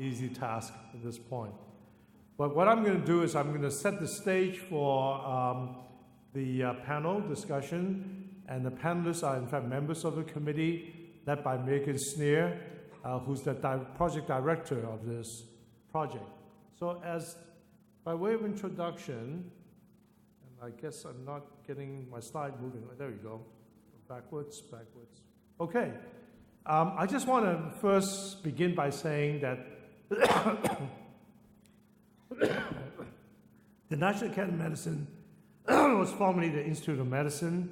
easy task at this point. But what I'm going to do is I'm going to set the stage for the panel discussion, and the panelists are in fact members of the committee led by Megan Sneer, who's the project director of this project. So by way of introduction, and I guess I'm not getting my slide moving. There we go. Backwards. Okay. I just want to first begin by saying that the National Academy of Medicine was formerly the Institute of Medicine.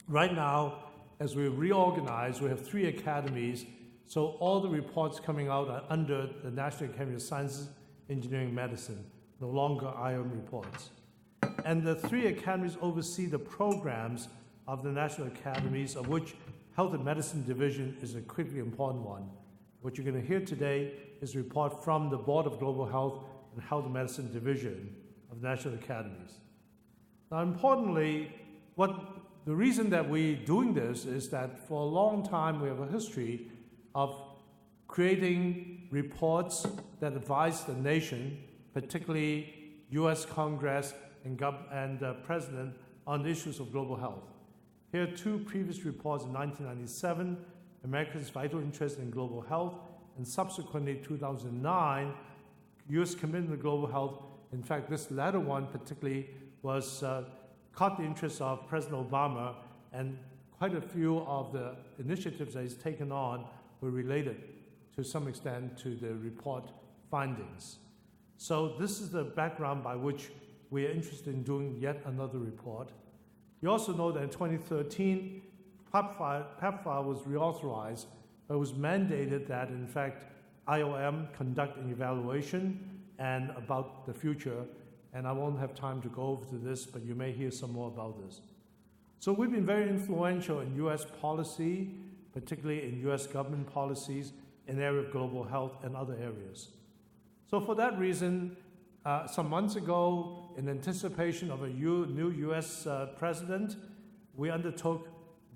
Right now, as we reorganize, we have 3 academies, so all the reports coming out are under the National Academy of Sciences, Engineering, Medicine, no longer IOM reports. And the 3 academies oversee the programs of the National Academies, of which Health and Medicine Division is a critically important one. What you're going to hear today is a report from the Board of Global Health and Health and Medicine Division of the National Academies. Now, importantly, the reason that we're doing this is that for a long time we have a history of creating reports that advise the nation, particularly U.S. Congress and President, on issues of global health. Here are 2 previous reports in 1997, America's Vital Interest in Global Health, and subsequently 2009, U.S. Commitment to Global Health. In fact, this latter one particularly caught the interest of President Obama, and quite a few of the initiatives that he's taken on were related to some extent to the report findings. So this is the background by which we are interested in doing yet another report. You also know that in 2013, PEPFAR was reauthorized, but it was mandated that, in fact, IOM conduct an evaluation and about the future, and I won't have time to go over to this, but you may hear some more about this. So we've been very influential in U.S. policy, particularly in U.S. government policies in the area of global health and other areas. So for that reason, some months ago, in anticipation of a new U.S. president, we undertook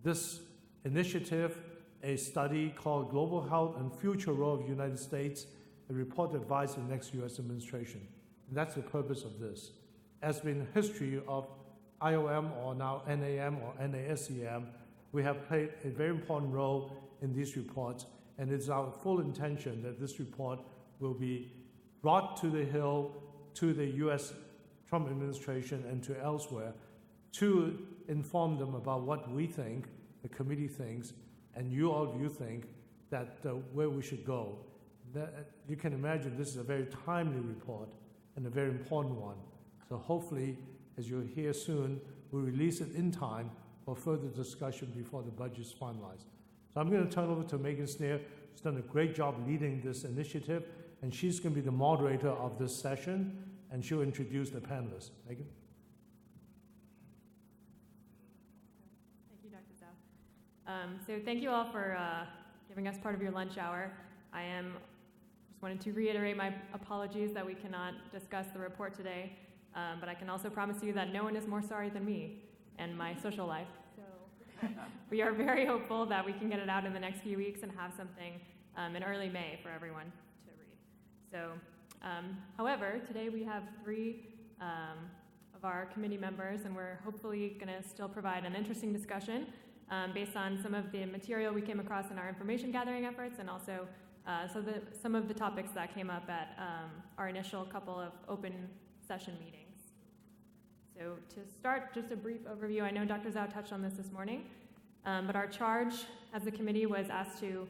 this initiative, a study called Global Health and Future Role of the United States, a report to advise the next U.S. administration. And that's the purpose of this. As been a history of IOM, or now NAM or NASEM, we have played a very important role in these reports, and it's our full intention that this report will be brought to the Hill, to the U.S. Trump administration and to elsewhere, to inform them about what we think, the committee thinks, and all of you think that where we should go. You can imagine this is a very timely report and a very important one. So hopefully, as you'll hear soon, we'll release it in time for further discussion before the budget is finalized. So I'm going to turn over to Megan Sneer, who's done a great job leading this initiative, and she's going to be the moderator of this session, and she'll introduce the panelists. Megan? Thank you, Dr. Zhao. So thank you all for giving us part of your lunch hour. Just wanted to reiterate my apologies that we cannot discuss the report today, but I can also promise you that no one is more sorry than me and my social life. So we are very hopeful that we can get it out in the next few weeks and have something in early May for everyone to read. So, however, today we have 3 of our committee members, and we're hopefully going to still provide an interesting discussion based on some of the material we came across in our information gathering efforts, and also some of the topics that came up at our initial couple of open session meetings. So to start, just a brief overview. I know Dr. Zhao touched on this morning, but our charge as a committee was asked to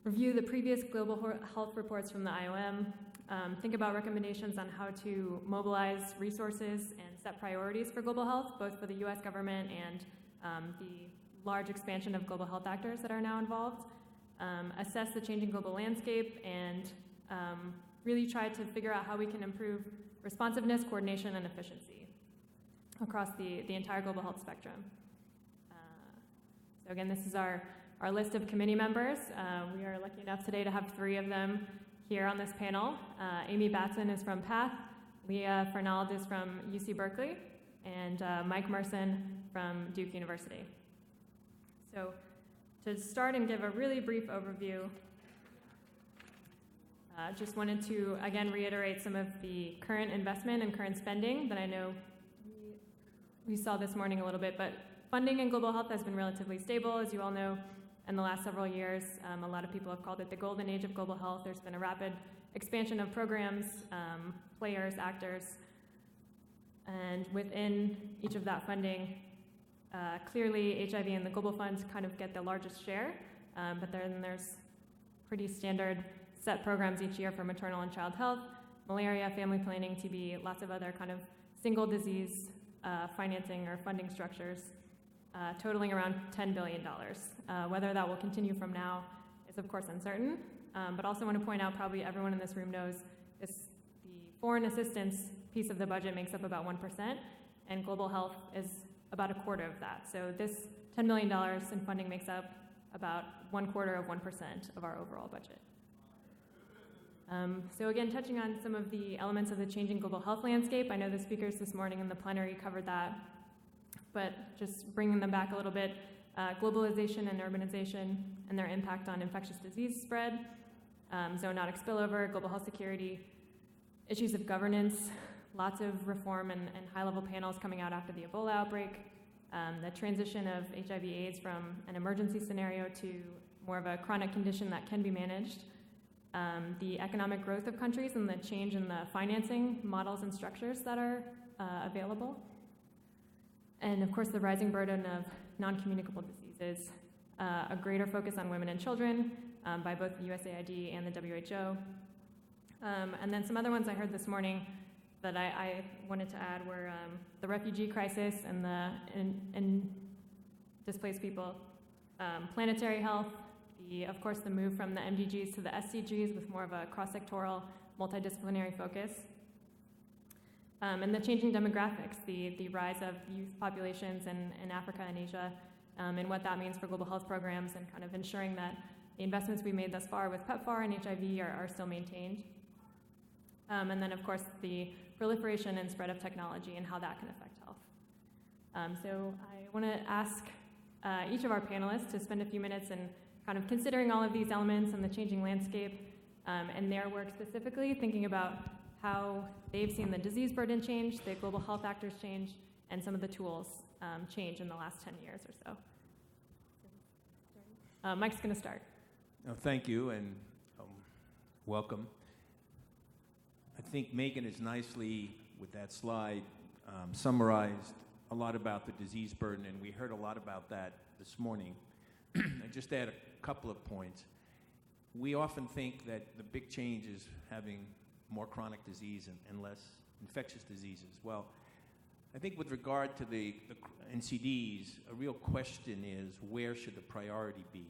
review the previous global health reports from the IOM, think about recommendations on how to mobilize resources and set priorities for global health, both for the U.S. government and the large expansion of global health actors that are now involved, assess the changing global landscape, and really try to figure out how we can improve responsiveness, coordination, and efficiency across the entire global health spectrum. So again, this is our list of committee members. We are lucky enough today to have 3 of them here on this panel. Amy Batson is from PATH, Leah Fernald is from UC Berkeley, and Mike Merson from Duke University. So to start and give a really brief overview, Just wanted to, again, reiterate some of the current investment and current spending that I know we saw this morning a little bit, but funding in global health has been relatively stable, as you all know, in the last several years. A lot of people have called it the golden age of global health. There's been a rapid expansion of programs, players, actors, and within each of that funding, clearly HIV and the global funds kind of get the largest share, but then there's pretty standard set programs each year for maternal and child health, malaria, family planning, TB, lots of other kind of single disease financing or funding structures, totaling around $10 billion. Whether that will continue from now is of course uncertain, but also want to point out, probably everyone in this room knows, the foreign assistance piece of the budget makes up about 1%, and global health is about a quarter of that. So this $10 million in funding makes up about 1/4 of 1% of our overall budget. So again, touching on some of the elements of the changing global health landscape, I know the speakers this morning in the plenary covered that, but just bringing them back a little bit, globalization and urbanization and their impact on infectious disease spread, zoonotic spillover, global health security, issues of governance, lots of reform and high-level panels coming out after the Ebola outbreak, the transition of HIV/AIDS from an emergency scenario to more of a chronic condition that can be managed, the economic growth of countries and the change in the financing models and structures that are available, and of course the rising burden of non-communicable diseases, a greater focus on women and children by both the USAID and the WHO, and then some other ones I heard this morning that I wanted to add were the refugee crisis and the displaced people, planetary health, of course the move from the MDGs to the SDGs with more of a cross-sectoral, multidisciplinary focus, and the changing demographics, the rise of youth populations in Africa and Asia, and what that means for global health programs, and kind of ensuring that the investments we made thus far with PEPFAR and HIV are still maintained. And then, of course, the proliferation and spread of technology and how that can affect health. So I want to ask each of our panelists to spend a few minutes and kind of considering all of these elements and the changing landscape and their work specifically, thinking about how they've seen the disease burden change, the global health actors change, and some of the tools change in the last 10 years or so. Mike's going to start. No, thank you, and welcome. I think Megan has nicely, with that slide, summarized a lot about the disease burden, and we heard a lot about that this morning. I just add a couple of points. We often think that the big change is having more chronic disease and less infectious diseases. Well, I think with regard to the NCDs, a real question is, where should the priority be?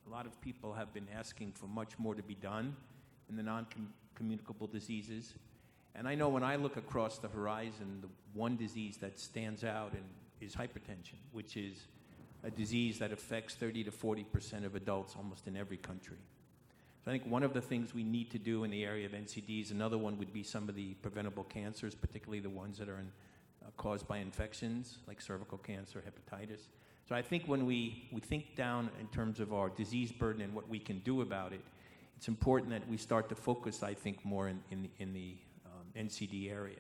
A lot of people have been asking for much more to be done in the non-communicable diseases. And I know when I look across the horizon, the one disease that stands out is hypertension, which is a disease that affects 30 to 40% of adults almost in every country. So I think one of the things we need to do in the area of NCDs, another one would be some of the preventable cancers, particularly the ones that are caused by infections like cervical cancer, hepatitis. So I think when we think down in terms of our disease burden and what we can do about it, it's important that we start to focus, I think, more in the NCD area.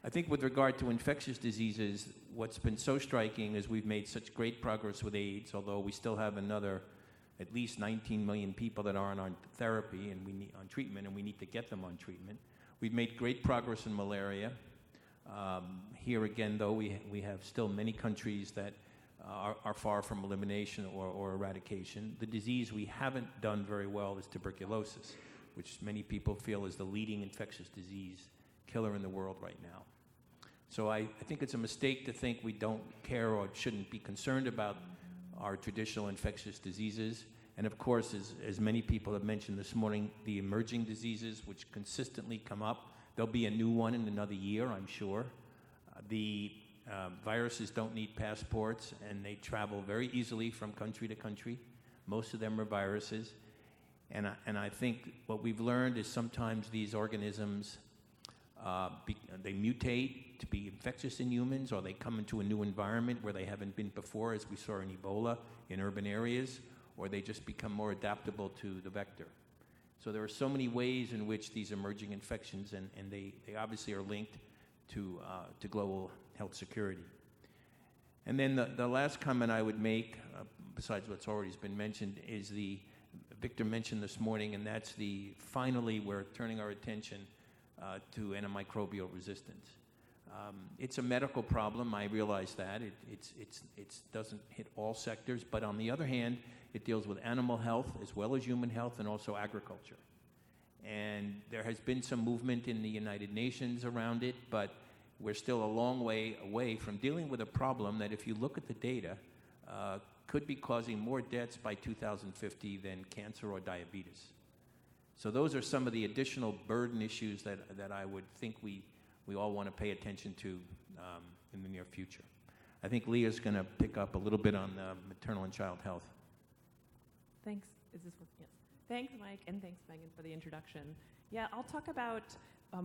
I think with regard to infectious diseases, what's been so striking is we've made such great progress with AIDS, although we still have another at least 19 million people that aren't on therapy and on treatment, and we need to get them on treatment. We've made great progress in malaria. Here again, though, we have still many countries that are far from elimination or eradication. The disease we haven't done very well is tuberculosis, which many people feel is the leading infectious disease killer in the world right now. So I think it's a mistake to think we don't care or shouldn't be concerned about our traditional infectious diseases. And of course, as many people have mentioned this morning, the emerging diseases which consistently come up. There'll be a new one in another year, I'm sure. The viruses don't need passports, and they travel very easily from country to country. Most of them are viruses. And I think what we've learned is sometimes these organisms, they mutate to be infectious in humans, or they come into a new environment where they haven't been before, as we saw in Ebola in urban areas, or they just become more adaptable to the vector. So there are so many ways in which these emerging infections, and they obviously are linked to global health security. And then the last comment I would make, besides what's already been mentioned, is Victor mentioned this morning, and that's finally we're turning our attention to antimicrobial resistance. It's a medical problem, I realize that. It doesn't hit all sectors, but on the other hand, it deals with animal health as well as human health and also agriculture. And there has been some movement in the United Nations around it, but we're still a long way away from dealing with a problem that, if you look at the data, could be causing more deaths by 2050 than cancer or diabetes. So those are some of the additional burden issues that I would think we all want to pay attention to in the near future. I think Leah's going to pick up a little bit on maternal and child health. Thanks. Is this working? Yes. Thanks, Mike, and thanks, Megan, for the introduction. Yeah, I'll talk about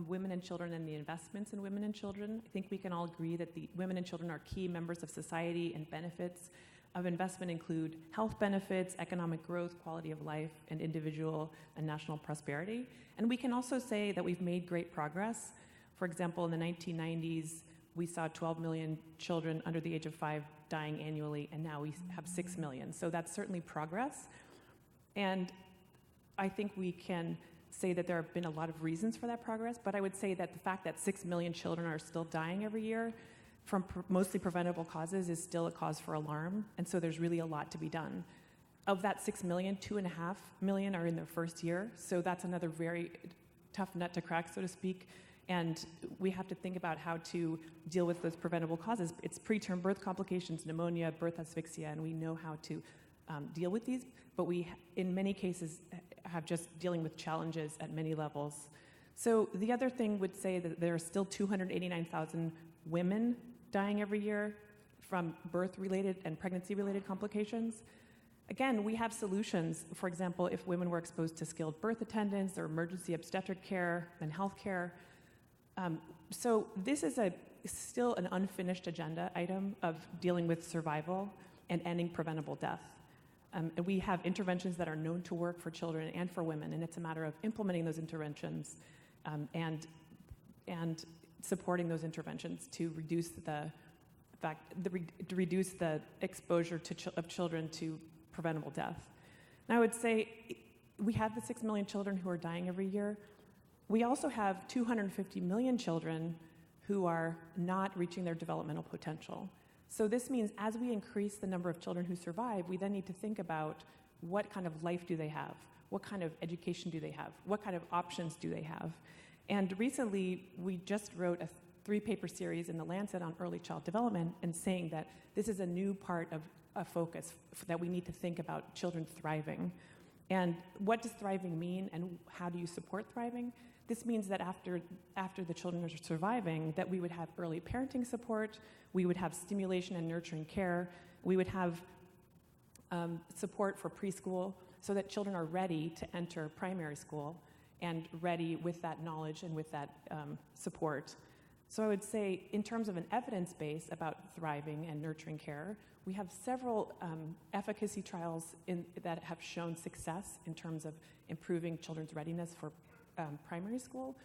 women and children and the investments in women and children. I think we can all agree that the women and children are key members of society, and benefits of investment include health benefits, economic growth, quality of life, and individual and national prosperity. And we can also say that we've made great progress. For example, in the 1990s, we saw 12 million children under the age of 5 dying annually, and now we have 6 million. So that's certainly progress. And I think we can say that there have been a lot of reasons for that progress, but I would say that the fact that 6 million children are still dying every year from mostly preventable causes is still a cause for alarm, and so there's really a lot to be done. Of that 6 million, 2.5 million are in their first year, so that's another very tough nut to crack, so to speak, and we have to think about how to deal with those preventable causes. It's preterm birth complications, pneumonia, birth asphyxia, and we know how to deal with these, but we, in many cases, have just dealing with challenges at many levels. So the other thing would say that there are still 289,000 women dying every year from birth-related and pregnancy-related complications. Again, we have solutions. For example, if women were exposed to skilled birth attendants or emergency obstetric care and health care. So this is still an unfinished agenda item of dealing with survival and ending preventable death. And we have interventions that are known to work for children and for women, and it's a matter of implementing those interventions and supporting those interventions to reduce reduce the exposure of children to preventable death. Now, I would say we have the 6 million children who are dying every year. We also have 250 million children who are not reaching their developmental potential. So this means as we increase the number of children who survive, we then need to think about what kind of life do they have? What kind of education do they have? What kind of options do they have? And recently, we just wrote a 3-paper series in The Lancet on early child development, and saying that this is a new part of a focus that we need to think about children thriving. And what does thriving mean, and how do you support thriving? This means that after the children are surviving, that we would have early parenting support, we would have stimulation and nurturing care, we would have support for preschool so that children are ready to enter primary school and ready with that knowledge and with that support. So I would say, in terms of an evidence base about thriving and nurturing care, we have several efficacy trials that have shown success in terms of improving children's readiness for primary school,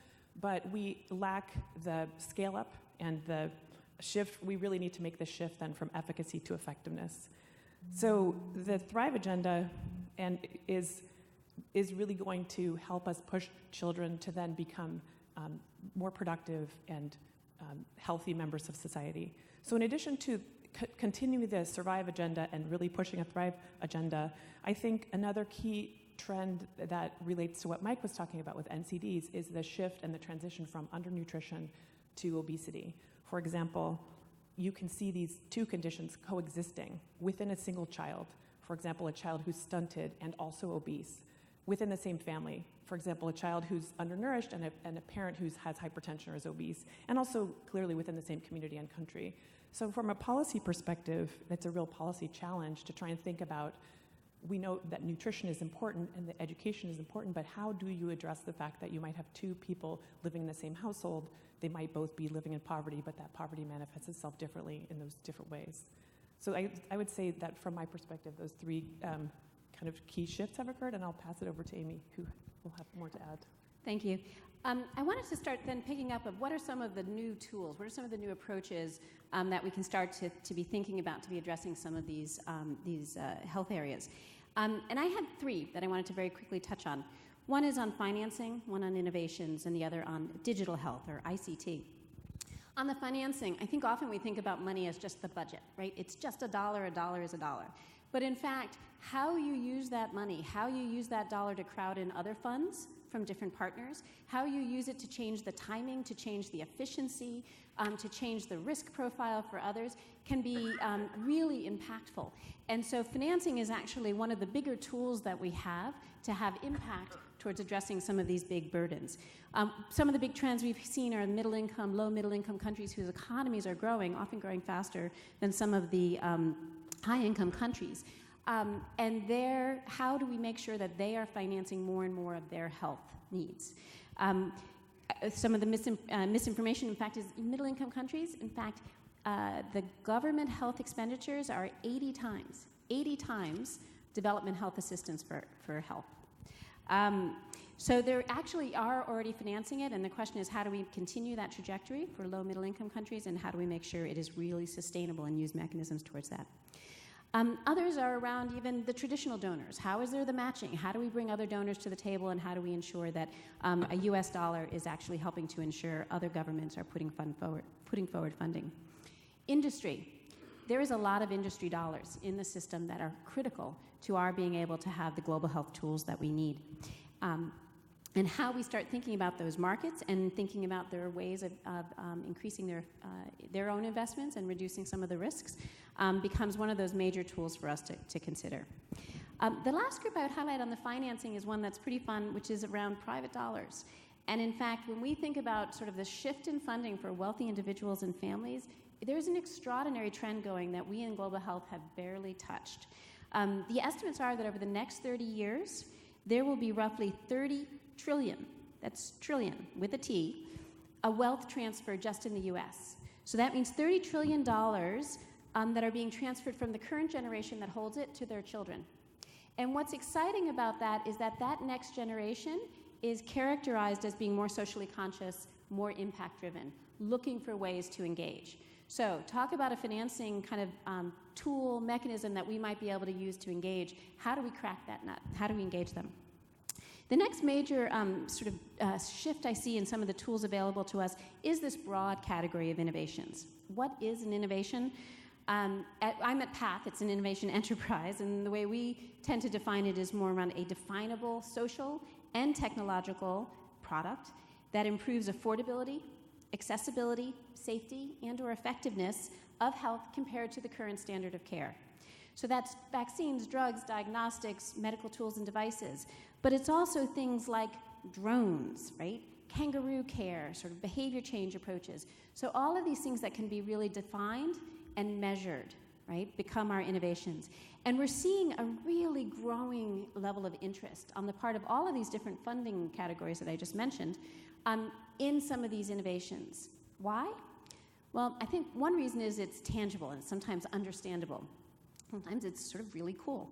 but we lack the scale-up and the shift. We really need to make the shift then from efficacy to effectiveness. So the Thrive agenda is really going to help us push children to then become more productive and healthy members of society. So in addition to continuing the Survive agenda and really pushing a Thrive agenda, I think another key trend that relates to what Mike was talking about with NCDs is the shift and the transition from undernutrition to obesity. For example, you can see these two conditions coexisting within a single child. For example, a child who's stunted and also obese within the same family. For example, a child who's undernourished and a parent who has hypertension or is obese, and also clearly within the same community and country. So from a policy perspective, it's a real policy challenge to try and think about, we know that nutrition is important and that education is important, but how do you address the fact that you might have two people living in the same household? They might both be living in poverty, but that poverty manifests itself differently in those different ways. So I would say that from my perspective, those three kind of key shifts have occurred, and I'll pass it over to Amy, who will have more to add. Thank you. I wanted to start then picking up of what are some of the new tools, what are some of the new approaches that we can start to be thinking about to be addressing some of these health areas. And I had three that I wanted to very quickly touch on. One is on financing, one on innovations, and the other on digital health, or ICT. On the financing, I think often we think about money as just the budget, right? It's just a dollar is a dollar. But in fact, how you use that money, how you use that dollar to crowd in other funds from different partners, how you use it to change the timing, to change the efficiency, to change the risk profile for others, can be really impactful. And so financing is actually one of the bigger tools that we have to have impact towards addressing some of these big burdens. Some of the big trends we've seen are middle income, low middle income countries whose economies are growing, often growing faster than some of the high income countries. And there, how do we make sure that they are financing more and more of their health needs? Some of the misinformation, in fact, is in middle income countries. In fact, the government health expenditures are 80 times development health assistance for health. So they actually are already financing it, and the question is, how do we continue that trajectory for low middle income countries, and how do we make sure it is really sustainable and use mechanisms towards that? Others are around even the traditional donors. How is there the matching? How do we bring other donors to the table, and how do we ensure that a US dollar is actually helping to ensure other governments are putting forward funding? Industry. There is a lot of industry dollars in the system that are critical to our being able to have the global health tools that we need. And how we start thinking about those markets and thinking about their ways of increasing their own investments and reducing some of the risks becomes one of those major tools for us to consider. The last group I would highlight on the financing is one that's pretty fun, which is around private dollars. And in fact, when we think about sort of the shift in funding for wealthy individuals and families, there's an extraordinary trend going that we in global health have barely touched. The estimates are that over the next 30 years, there will be roughly 30 trillion, that's trillion with a T, a wealth transfer just in the US. So that means $30 trillion that are being transferred from the current generation that holds it to their children. And what's exciting about that is that that next generation is characterized as being more socially conscious, more impact-driven, looking for ways to engage. So talk about a financing kind of tool, mechanism that we might be able to use to engage. How do we crack that nut? How do we engage them? The next major shift I see in some of the tools available to us is this broad category of innovations. What is an innovation? I'm at PATH, it's an innovation enterprise, and the way we tend to define it is more around a definable social and technological product that improves affordability, accessibility, safety, and/or effectiveness of health compared to the current standard of care. So that's vaccines, drugs, diagnostics, medical tools and devices. But it's also things like drones, right? Kangaroo care, sort of behavior change approaches. So all of these things that can be really defined and measured, right, become our innovations. And we're seeing a really growing level of interest on the part of all of these different funding categories that I just mentioned in some of these innovations. Why? Well, I think one reason is it's tangible and sometimes understandable. Sometimes it's sort of really cool.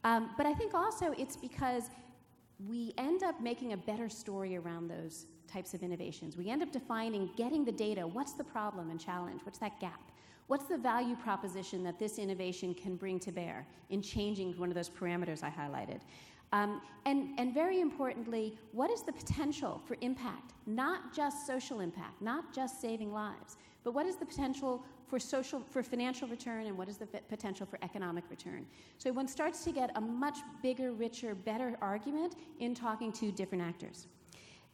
But I think also it's because we end up making a better story around those types of innovations. We end up defining, getting the data, what's the problem and challenge, what's that gap? What's the value proposition that this innovation can bring to bear in changing one of those parameters I highlighted? And very importantly, what is the potential for impact? Not just social impact, not just saving lives, but what is the potential for financial return, and what is the potential for economic return? So one starts to get a much bigger, richer, better argument in talking to different actors.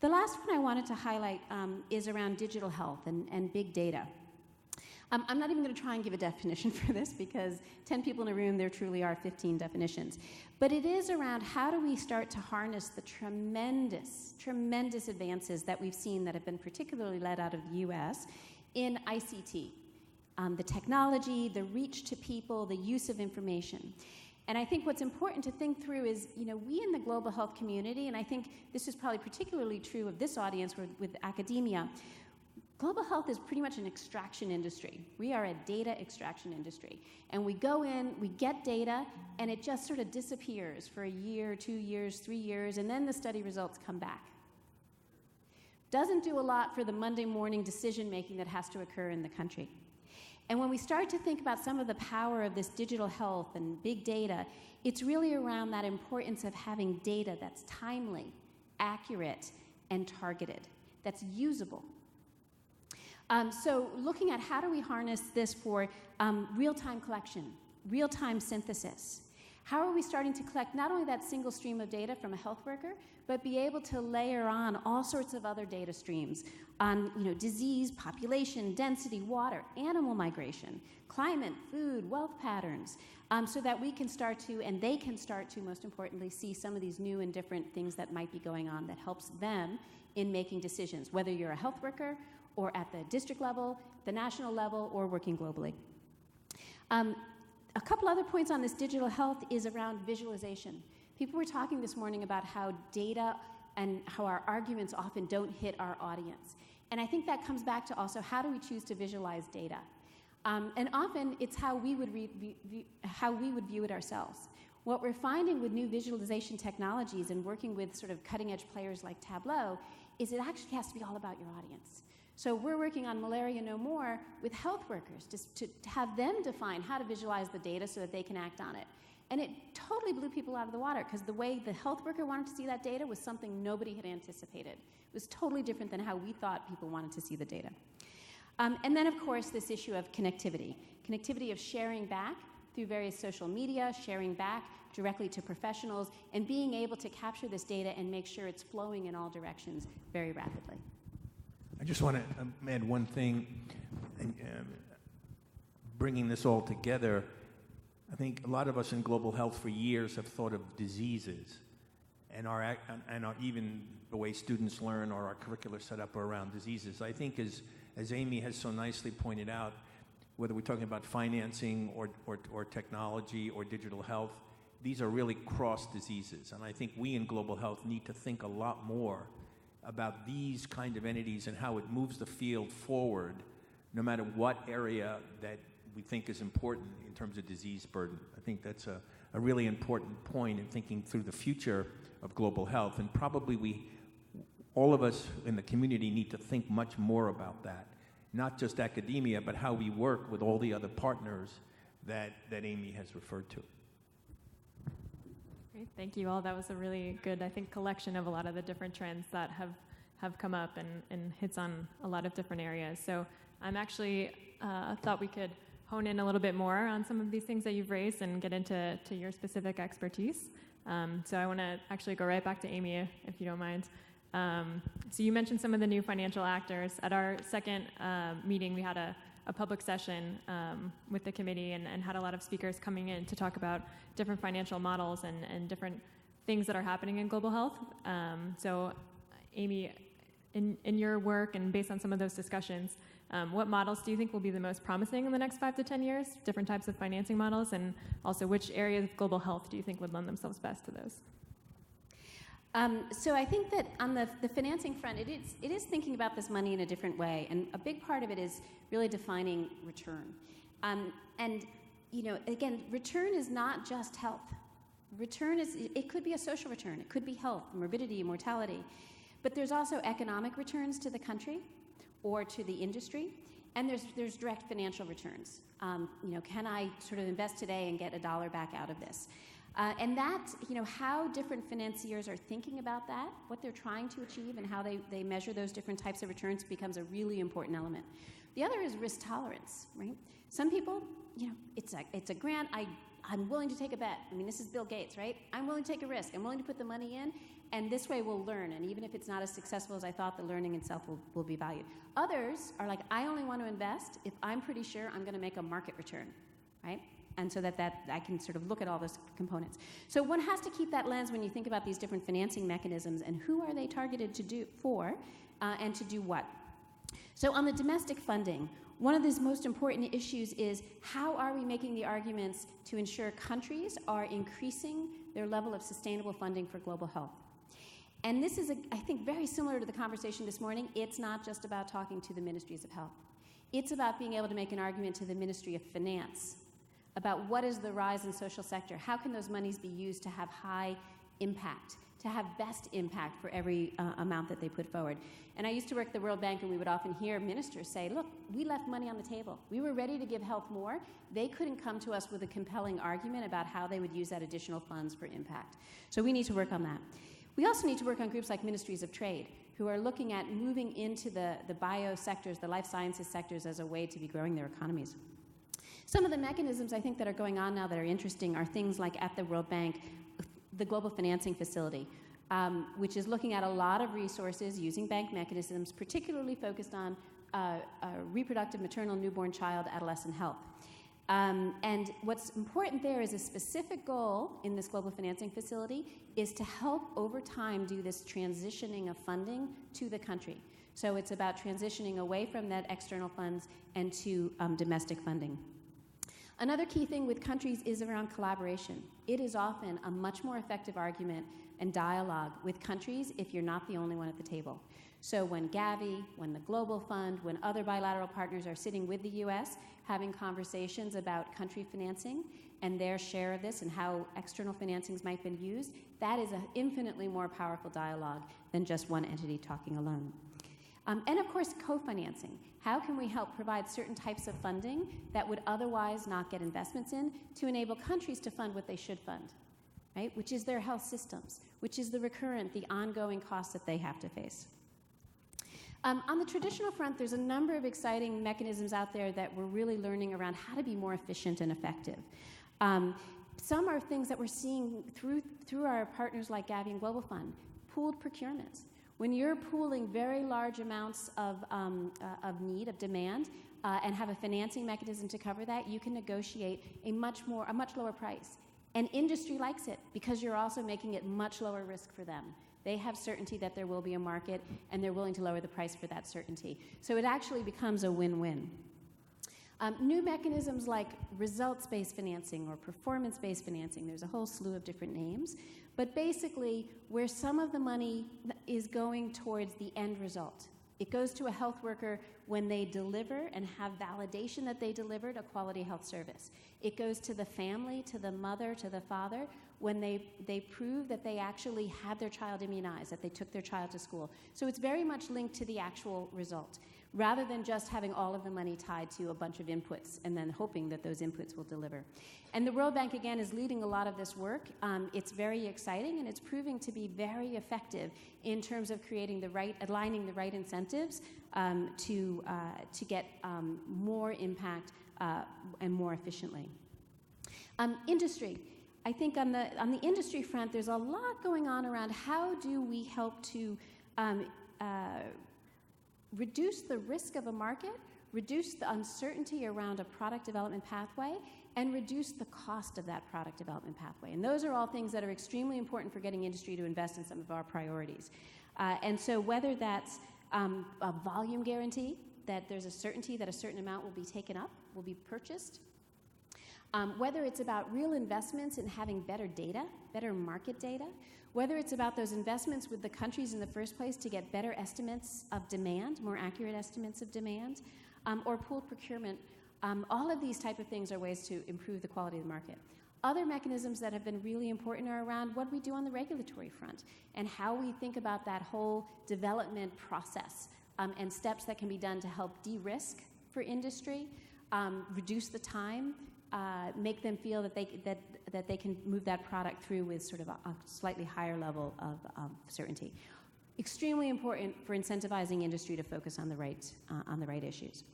The last one I wanted to highlight is around digital health and big data. I'm not even going to try and give a definition for this because 10 people in a room, there truly are 15 definitions. But it is around how do we start to harness the tremendous, tremendous advances that we've seen that have been particularly led out of the US in ICT. The technology, the reach to people, the use of information. And I think what's important to think through is, we in the global health community, and I think this is probably particularly true of this audience with academia, Global health is pretty much an extraction industry. We are a data extraction industry. And we go in, we get data, and it just sort of disappears for a year, 2 years, 3 years, and then the study results come back. Doesn't do a lot for the Monday morning decision-making that has to occur in the country. And when we start to think about some of the power of this digital health and big data, it's really around that importance of having data that's timely, accurate, and targeted, that's usable. So looking at how do we harness this for real-time collection, real-time synthesis. How are we starting to collect not only that single stream of data from a health worker, but be able to layer on all sorts of other data streams on disease, population, density, water, animal migration, climate, food, wealth patterns, so that we can start to, and they can start to, most importantly, see some of these new and different things that might be going on that helps them in making decisions, whether you're a health worker or at the district level, the national level, or working globally. A couple other points on this digital health is around visualization. People were talking this morning about how data and how our arguments often don't hit our audience. And I think that comes back to also how do we choose to visualize data? And often it's how we would view it ourselves. What we're finding with new visualization technologies and working with sort of cutting-edge players like Tableau is it actually has to be all about your audience. So we're working on Malaria No More with health workers just to have them define how to visualize the data so that they can act on it. And it totally blew people out of the water because the way the health worker wanted to see that data was something nobody had anticipated. It was totally different than how we thought people wanted to see the data. And then, of course, this issue of connectivity. Connectivity of sharing back through various social media, sharing back directly to professionals, and being able to capture this data and make sure it's flowing in all directions very rapidly. I just want to add one thing. Bringing this all together, I think a lot of us in global health for years have thought of diseases, and even the way students learn or our curricula set up around diseases. I think as Amy has so nicely pointed out, whether we're talking about financing or technology or digital health, these are really cross diseases. And I think we in global health need to think a lot more about these kind of entities and how it moves the field forward, no matter what area that we think is important in terms of disease burden. I think that's a really important point in thinking through the future of global health. And probably all of us in the community need to think much more about that. Not just academia, but how we work with all the other partners that Amy has referred to. Great, thank you all. That was a really good, I think, collection of a lot of the different trends that have come up and hits on a lot of different areas. So I'm actually thought we could hone in a little bit more on some of these things that you've raised and get into your specific expertise. So I want to actually go right back to Amy, if you don't mind. So you mentioned some of the new financial actors. At our second meeting, we had a public session with the committee and had a lot of speakers coming in to talk about different financial models and different things that are happening in global health. So Amy, in your work and based on some of those discussions, what models do you think will be the most promising in the next 5 to 10 years? Different types of financing models, and also which areas of global health do you think would lend themselves best to those? So I think that on the financing front, it is thinking about this money in a different way, and a big part of it is really defining return. And again, return is not just health. It could be a social return, it could be health, morbidity, mortality, but there's also economic returns to the country or to the industry, and there's direct financial returns. Can I sort of invest today and get $1 back out of this? And that, how different financiers are thinking about that, what they're trying to achieve, and how they measure those different types of returns becomes a really important element. The other is risk tolerance, right? Some people, it's a grant, I'm willing to take a bet. I mean, this is Bill Gates, right? I'm willing to take a risk. I'm willing to put the money in, and this way we'll learn. And even if it's not as successful as I thought, the learning itself will be valued. Others are like, I only want to invest if I'm pretty sure I'm going to make a market return, right? And so that I can sort of look at all those components. So one has to keep that lens when you think about these different financing mechanisms and who are they targeted to do for and to do what. So on the domestic funding, one of the most important issues is how are we making the arguments to ensure countries are increasing their level of sustainable funding for global health. And this is, I think, very similar to the conversation this morning. It's not just about talking to the ministries of health. It's about being able to make an argument to the Ministry of Finance about what is the rise in social sector. How can those monies be used to have high impact, to have best impact for every amount that they put forward? And I used to work at the World Bank, and we would often hear ministers say, look, we left money on the table. We were ready to give health more. They couldn't come to us with a compelling argument about how they would use that additional funds for impact. So we need to work on that. We also need to work on groups like Ministries of Trade, who are looking at moving into the bio sectors, the life sciences sectors, as a way to be growing their economies. Some of the mechanisms I think that are going on now that are interesting are things like at the World Bank, the Global Financing Facility, which is looking at a lot of resources using bank mechanisms, particularly focused on reproductive, maternal, newborn, child, adolescent health. And what's important there is a specific goal in this Global Financing Facility is to help over time do this transitioning of funding to the country. So it's about transitioning away from that external funds and to domestic funding. Another key thing with countries is around collaboration. It is often a much more effective argument and dialogue with countries if you're not the only one at the table. So when Gavi, when the Global Fund, when other bilateral partners are sitting with the U.S., having conversations about country financing and their share of this and how external financings might be used, that is an infinitely more powerful dialogue than just one entity talking alone. And of course, co-financing. How can we help provide certain types of funding that would otherwise not get investments in to enable countries to fund what they should fund, right? Which is their health systems, which is the recurrent, the ongoing costs that they have to face. On the traditional front, there's a number of exciting mechanisms out there that we're really learning around how to be more efficient and effective. Some are things that we're seeing through our partners like Gavi and Global Fund, pooled procurements. When you're pooling very large amounts of need, of demand, and have a financing mechanism to cover that, you can negotiate a much lower price. And industry likes it because you're also making it much lower risk for them. They have certainty that there will be a market, and they're willing to lower the price for that certainty. So it actually becomes a win-win. New mechanisms like results-based financing or performance-based financing, there's a whole slew of different names, but basically where some of the money is going towards the end result. It goes to a health worker when they deliver and have validation that they delivered a quality health service. It goes to the family, to the mother, to the father, when they prove that they actually had their child immunized, that they took their child to school. So it's very much linked to the actual result, rather than just having all of the money tied to a bunch of inputs and then hoping that those inputs will deliver. And the World Bank, again, is leading a lot of this work. It's very exciting, and it's proving to be very effective in terms of creating aligning the right incentives to get more impact and more efficiently. Industry. I think on the industry front, there's a lot going on around how do we help to reduce the risk of a market, reduce the uncertainty around a product development pathway, and reduce the cost of that product development pathway. And those are all things that are extremely important for getting industry to invest in some of our priorities. And so whether that's a volume guarantee, that there's a certainty that a certain amount will be taken up, will be purchased, whether it's about real investments in having better data, better market data, whether it's about those investments with the countries in the first place to get better estimates of demand, more accurate estimates of demand, or pooled procurement, all of these type of things are ways to improve the quality of the market. Other mechanisms that have been really important are around what we do on the regulatory front and how we think about that whole development process and steps that can be done to help de-risk for industry, reduce the time, make them feel that they can move that product through with sort of a slightly higher level of certainty. Extremely important for incentivizing industry to focus on the right issues.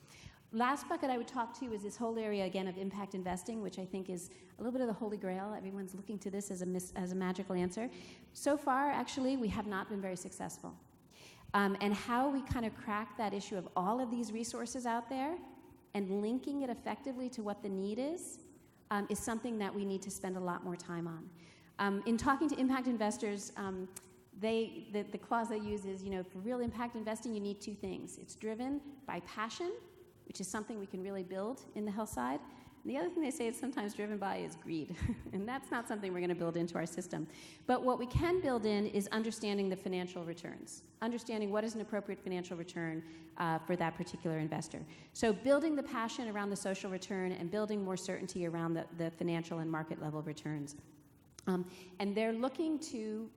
Last bucket I would talk to is this whole area again of impact investing, which I think is a little bit of the holy grail. Everyone's looking to this as a magical answer. So far, actually, we have not been very successful. And how we kind of crack that issue of all of these resources out there and linking it effectively to what the need is something that we need to spend a lot more time on. In talking to impact investors, the clause they use is, for real impact investing, you need two things. It's driven by passion, which is something we can really build in the health side, And the other thing they say it's sometimes driven by is greed. And that's not something we're going to build into our system. But what we can build in is understanding the financial returns, understanding what is an appropriate financial return for that particular investor. So building the passion around the social return and building more certainty around the financial and market level returns. And they're looking to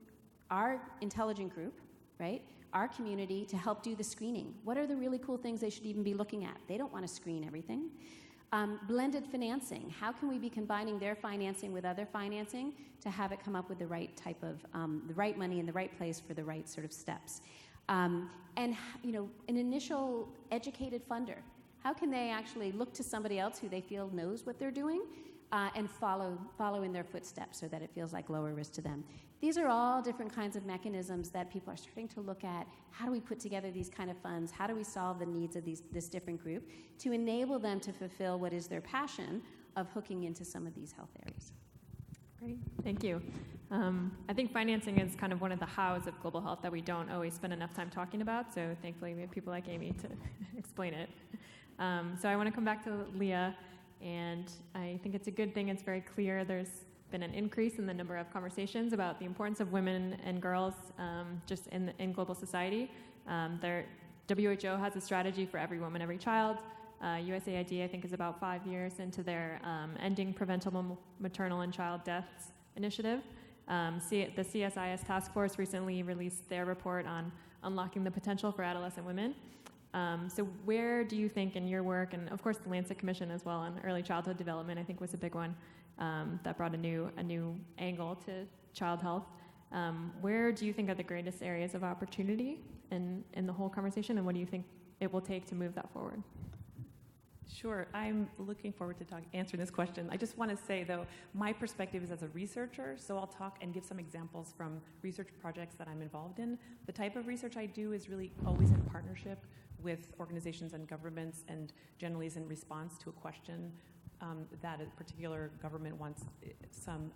our intelligent group, right, our community, to help do the screening. What are the really cool things they should even be looking at? They don't want to screen everything. Blended financing. How can we be combining their financing with other financing to have it come up with the right type of, the right money in the right place for the right sort of steps? And, you know, an initial educated funder. How can they actually look to somebody else who they feel knows what they're doing and follow in their footsteps so that it feels like lower risk to them? These are all different kinds of mechanisms that people are starting to look at. How do we put together these kind of funds? How do we solve the needs of this different group to enable them to fulfill what is their passion of hooking into some of these health areas? Great, thank you. I think financing is kind of one of the hows of global health that we don't always spend enough time talking about, so thankfully we have people like Amy to explain it. So I want to come back to Leah, and I think it's a good thing. It's very clear there's been an increase in the number of conversations about the importance of women and girls just in global society. WHO has a strategy for every woman, every child. USAID, I think, is about 5 years into their Ending Preventable Maternal and Child Deaths initiative. The CSIS task force recently released their report on unlocking the potential for adolescent women. So where do you think in your work, and of course the Lancet Commission as well on early childhood development, I think was a big one, that brought a new angle to child health. Where do you think are the greatest areas of opportunity in the whole conversation, and what do you think it will take to move that forward? Sure, I'm looking forward to answering this question. I just want to say, though, my perspective is as a researcher, so I'll talk and give some examples from research projects that I'm involved in. The type of research I do is really always in partnership with organizations and governments, and generally is in response to a question that a particular government wants some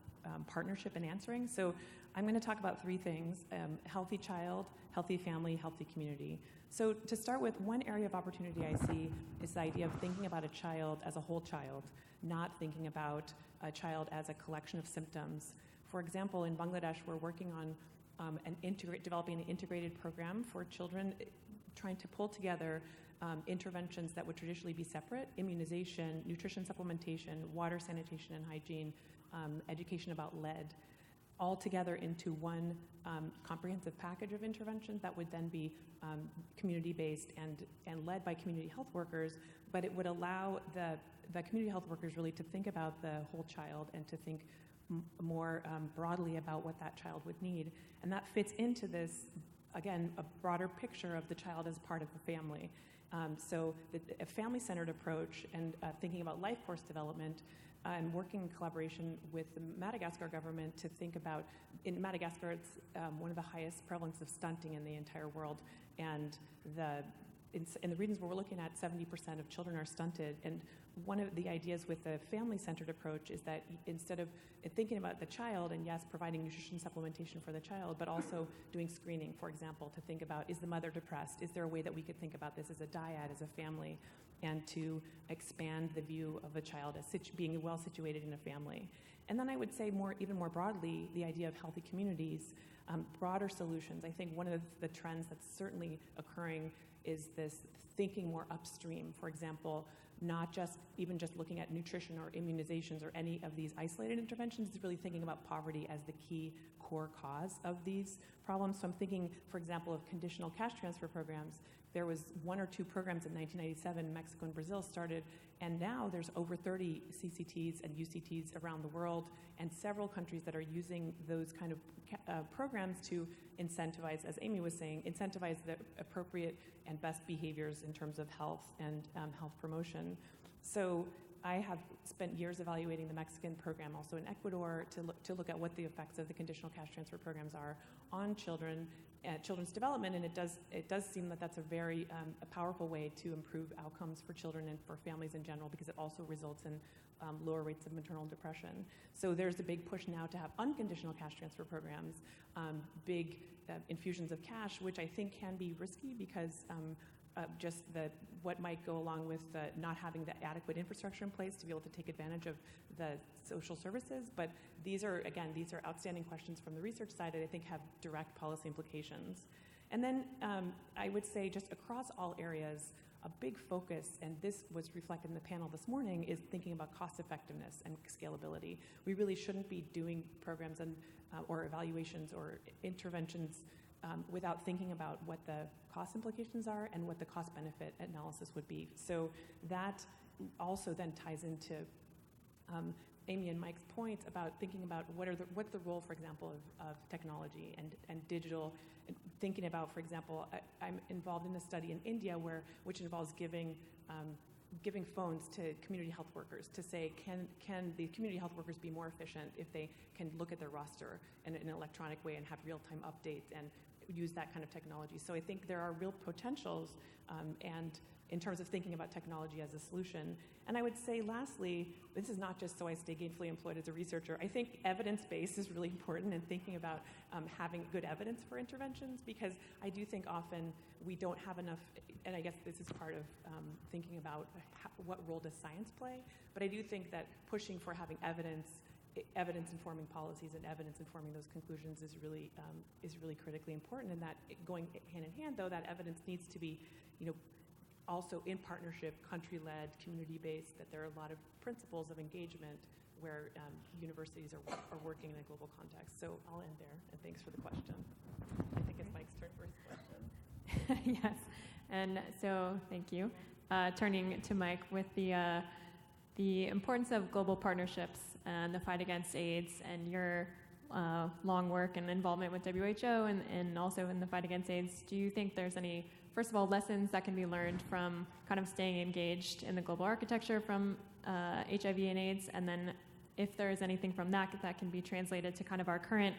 partnership in answering. So I'm going to talk about three things: healthy child, healthy family, healthy community. So to start with, one area of opportunity I see is the idea of thinking about a child as a whole child, not thinking about a child as a collection of symptoms. For example, in Bangladesh, we're working on developing an integrated program for children, trying to pull together interventions that would traditionally be separate: immunization, nutrition supplementation, water, sanitation, and hygiene, education about lead, all together into one comprehensive package of interventions that would then be community-based and led by community health workers, but it would allow the community health workers really to think about the whole child and to think more broadly about what that child would need. And that fits into this, again, a broader picture of the child as part of the family. So a family-centered approach and thinking about life course development, and working in collaboration with the Madagascar government to think about, in Madagascar, it's one of the highest prevalence of stunting in the entire world, and in the regions where we're looking at, 70% of children are stunted. And one of the ideas with the family-centered approach is that instead of thinking about the child, and yes, providing nutrition supplementation for the child, but also doing screening, for example, to think about, is the mother depressed? Is there a way that we could think about this as a dyad, as a family, and to expand the view of a child as being well situated in a family? And then I would say even more broadly, the idea of healthy communities, broader solutions. I think one of the trends that's certainly occurring is this thinking more upstream. For example, not just looking at nutrition or immunizations or any of these isolated interventions, is really thinking about poverty as the key core cause of these problems. So I'm thinking, for example, of conditional cash transfer programs. There was 1 or 2 programs in 1997, Mexico and Brazil started, and now there's over 30 CCTs and UCTs around the world, and several countries that are using those kind of programs to incentivize, as Amy was saying, incentivize the appropriate and best behaviors in terms of health and health promotion. So I have spent years evaluating the Mexican program, also in Ecuador, to look at what the effects of the conditional cash transfer programs are on children, children's development, and it does seem that that's a very a powerful way to improve outcomes for children and for families in general, because it also results in lower rates of maternal depression. So there's a big push now to have unconditional cash transfer programs, big infusions of cash, which I think can be risky because just what might go along with not having the adequate infrastructure in place to be able to take advantage of the social services. But these are outstanding questions from the research side that I think have direct policy implications. And then I would say just across all areas, a big focus, and this was reflected in the panel this morning, is thinking about cost effectiveness and scalability. We really shouldn't be doing programs and or evaluations or interventions without thinking about what the cost implications are and what the cost benefit analysis would be. So that also then ties into Amy and Mike's point about thinking about what's the role, for example, of technology and digital. Thinking about, for example, I'm involved in a study in India which involves giving phones to community health workers to say, can the community health workers be more efficient if they can look at their roster in an electronic way and have real-time updates and use that kind of technology. So I think there are real potentials and in terms of thinking about technology as a solution. And I would say lastly, this is not just so I stay gainfully employed as a researcher. I think evidence-based is really important in thinking about having good evidence for interventions, because I do think often we don't have enough, and I guess this is part of thinking about what role does science play, but I do think that pushing for having evidence informing policies and evidence informing those conclusions is really critically important, and that going hand in hand, though, that evidence needs to be, also in partnership, country-led, community-based, that there are a lot of principles of engagement where universities are working in a global context. So I'll end there, and thanks for the question. I think it's Mike's turn for his question. Yes, and so thank you. Turning to Mike with the importance of global partnerships and the fight against AIDS and your long work and involvement with WHO and also in the fight against AIDS, do you think there's any, first of all, lessons that can be learned from kind of staying engaged in the global architecture from HIV and AIDS, and then if there is anything from that can be translated to kind of our current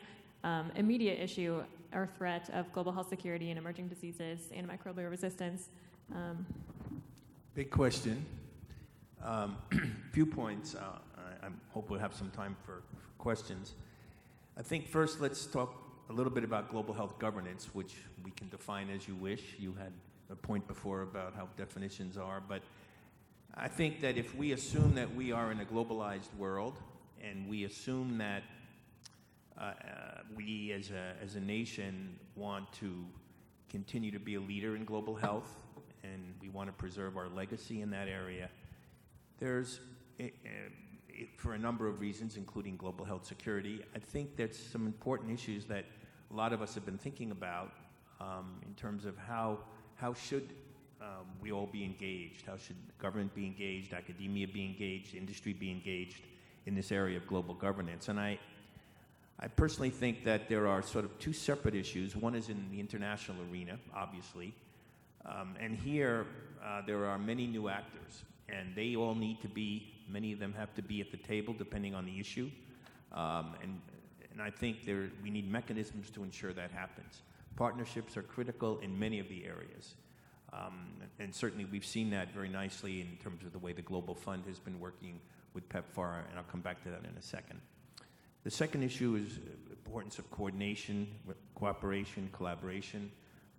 immediate issue or threat of global health security and emerging diseases, antimicrobial resistance? Big question. Few points. I hope we'll have some time for questions. I think first let's talk a little bit about global health governance, which we can define as you wish. You had a point before about how definitions are, but I think that if we assume that we are in a globalized world and we assume that we as a nation want to continue to be a leader in global health and we want to preserve our legacy in that area, there's, for a number of reasons, including global health security, I think there's some important issues that a lot of us have been thinking about in terms of how should we all be engaged? How should government be engaged, academia be engaged, industry be engaged in this area of global governance? And I personally think that there are sort of two separate issues. One is in the international arena, obviously, and here there are many new actors, and they all need to be, many of them have to be at the table depending on the issue, and I think we need mechanisms to ensure that happens. Partnerships are critical in many of the areas, and certainly we've seen that very nicely in terms of the way the Global Fund has been working with PEPFAR, and I'll come back to that in a second. The second issue is the importance of coordination, cooperation, collaboration.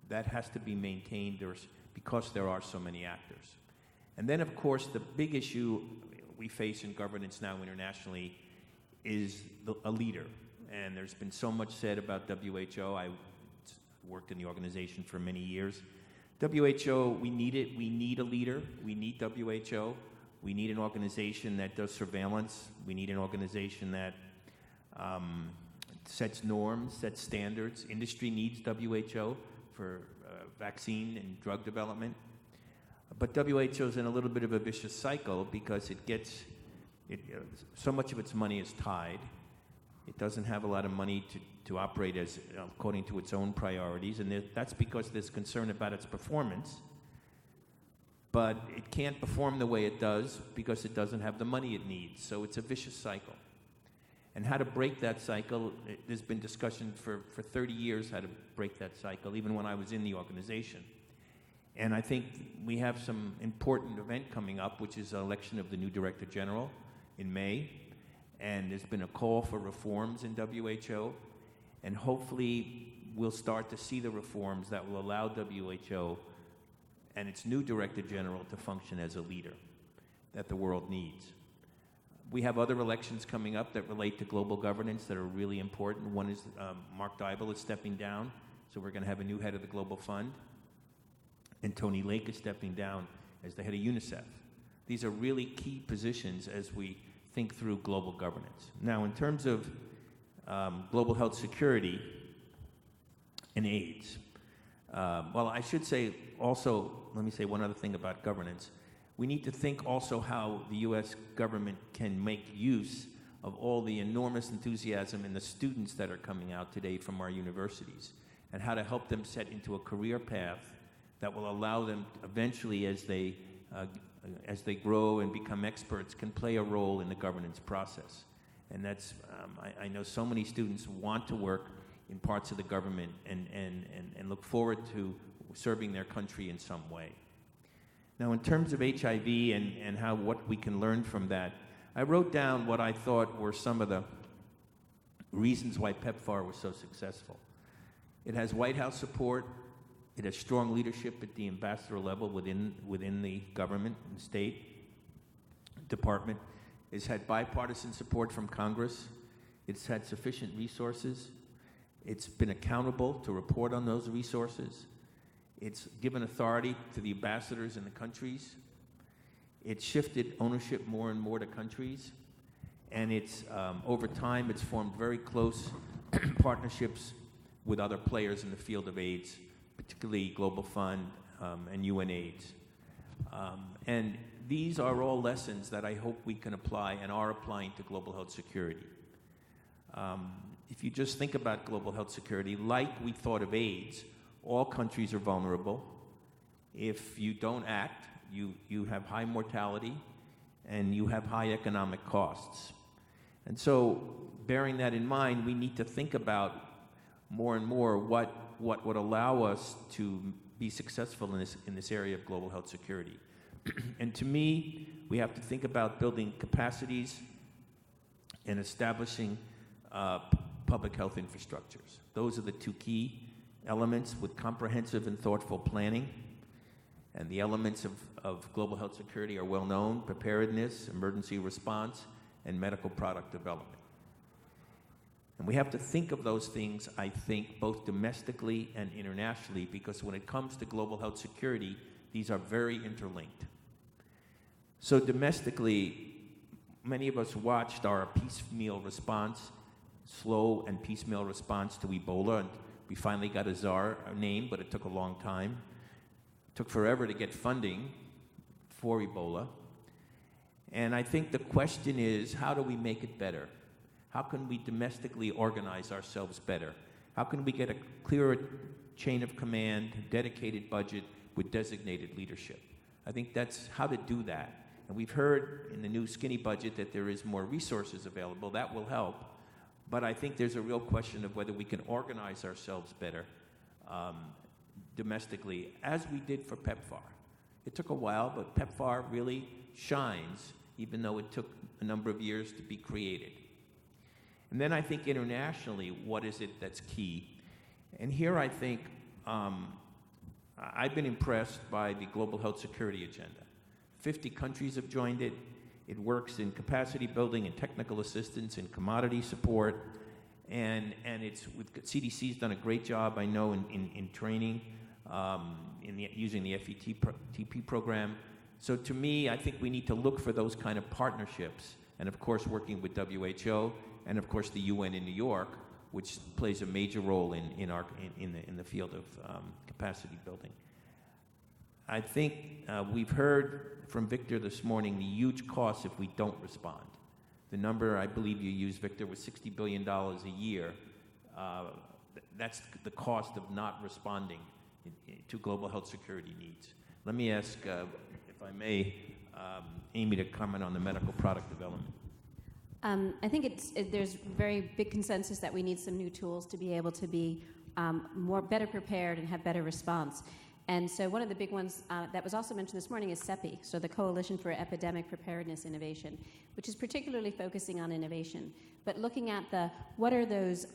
That has to be maintained because there are so many actors. And then, of course, the big issue we face in governance now internationally is a leader. And there's been so much said about WHO. I worked in the organization for many years. WHO, we need it. We need a leader. We need WHO. We need an organization that does surveillance. We need an organization that sets norms, sets standards. Industry needs WHO for vaccine and drug development. But WHO is in a little bit of a vicious cycle because so much of its money is tied. It doesn't have a lot of money to operate as according to its own priorities, and that's because there's concern about its performance. But it can't perform the way it does because it doesn't have the money it needs. So it's a vicious cycle. And how to break that cycle, there's been discussion for 30 years how to break that cycle, even when I was in the organization. And I think we have some important event coming up, which is the election of the new Director General in May. And there's been a call for reforms in WHO. And hopefully we'll start to see the reforms that will allow WHO and its new Director General to function as a leader that the world needs. We have other elections coming up that relate to global governance that are really important. One is Mark Dybul is stepping down, so we're going to have a new head of the Global Fund, and Tony Lake is stepping down as the head of UNICEF. These are really key positions as we think through global governance. Now, in terms of global health security and AIDS, well, I should say also, let me say one other thing about governance. We need to think also how the U.S. government can make use of all the enormous enthusiasm in the students that are coming out today from our universities, and how to help them set into a career path that will allow them eventually, as they grow and become experts, can play a role in the governance process. And that's, I know so many students want to work in parts of the government and look forward to serving their country in some way. Now, in terms of HIV and what we can learn from that, I wrote down what I thought were some of the reasons why PEPFAR was so successful. It has White House support. It has strong leadership at the ambassador level within the government and state department. It's had bipartisan support from Congress. It's had sufficient resources. It's been accountable to report on those resources. It's given authority to the ambassadors in the countries. It's shifted ownership more and more to countries. And it's, over time, it's formed very close partnerships with other players in the field of AIDS, particularly Global Fund and UNAIDS. And these are all lessons that I hope we can apply and are applying to global health security. If you just think about global health security, like we thought of AIDS, all countries are vulnerable. If you don't act, you have high mortality and you have high economic costs. And so, bearing that in mind, we need to think about more and more what would allow us to be successful in this area of global health security. And to me, we have to think about building capacities and establishing public health infrastructures. Those are the two key elements, with comprehensive and thoughtful planning. And the elements of global health security are well known: preparedness, emergency response, and medical product development. And we have to think of those things, I think, both domestically and internationally, because when it comes to global health security, these are very interlinked. So domestically, many of us watched our piecemeal response, slow and piecemeal response to Ebola, and we finally got a czar name, but it took a long time. It took forever to get funding for Ebola. And I think the question is, how do we make it better? How can we domestically organize ourselves better? How can we get a clearer chain of command, dedicated budget with designated leadership? I think that's how to do that. And we've heard in the new skinny budget that there is more resources available. That will help. But I think there's a real question of whether we can organize ourselves better domestically, as we did for PEPFAR. It took a while, but PEPFAR really shines, even though it took a number of years to be created. And then I think internationally, what is it that's key? And here I think I've been impressed by the Global Health Security Agenda. 50 countries have joined it. It works in capacity building and technical assistance and commodity support. And it's CDC's done a great job, I know, in training, using the FETP program. So to me, I think we need to look for those kind of partnerships, and of course working with WHO, and of course the UN in New York, which plays a major role in the field of capacity building. I think we've heard from Victor this morning the huge costs if we don't respond. The number I believe you used, Victor, was $60 billion a year. That's the cost of not responding to global health security needs. Let me ask, if I may, Amy to comment on the medical product development. I think there's very big consensus that we need some new tools to be able to be better prepared and have better response. And so one of the big ones that was also mentioned this morning is CEPI, so the Coalition for Epidemic Preparedness Innovation, which is particularly focusing on innovation, but looking at what are those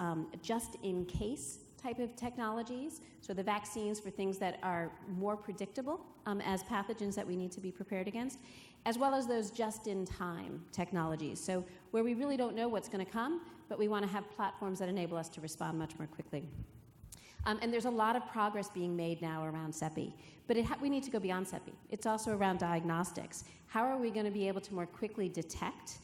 just-in-case type of technologies, so the vaccines for things that are more predictable as pathogens that we need to be prepared against, as well as those just-in-time technologies. So where we really don't know what's going to come, but we want to have platforms that enable us to respond much more quickly. And there's a lot of progress being made now around CEPI, but we need to go beyond CEPI. It's also around diagnostics. How are we going to be able to more quickly detect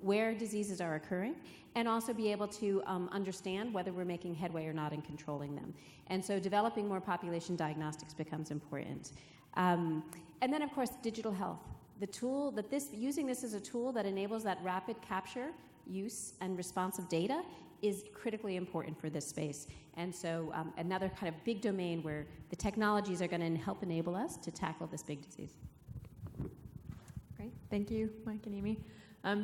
where diseases are occurring, and also be able to understand whether we're making headway or not in controlling them. And so developing more population diagnostics becomes important. And then, of course, digital health. The tool that using this as a tool that enables that rapid capture, use, and response of data is critically important for this space. And so another kind of big domain where the technologies are going to help enable us to tackle this big disease. Great. Thank you, Mike and Amy.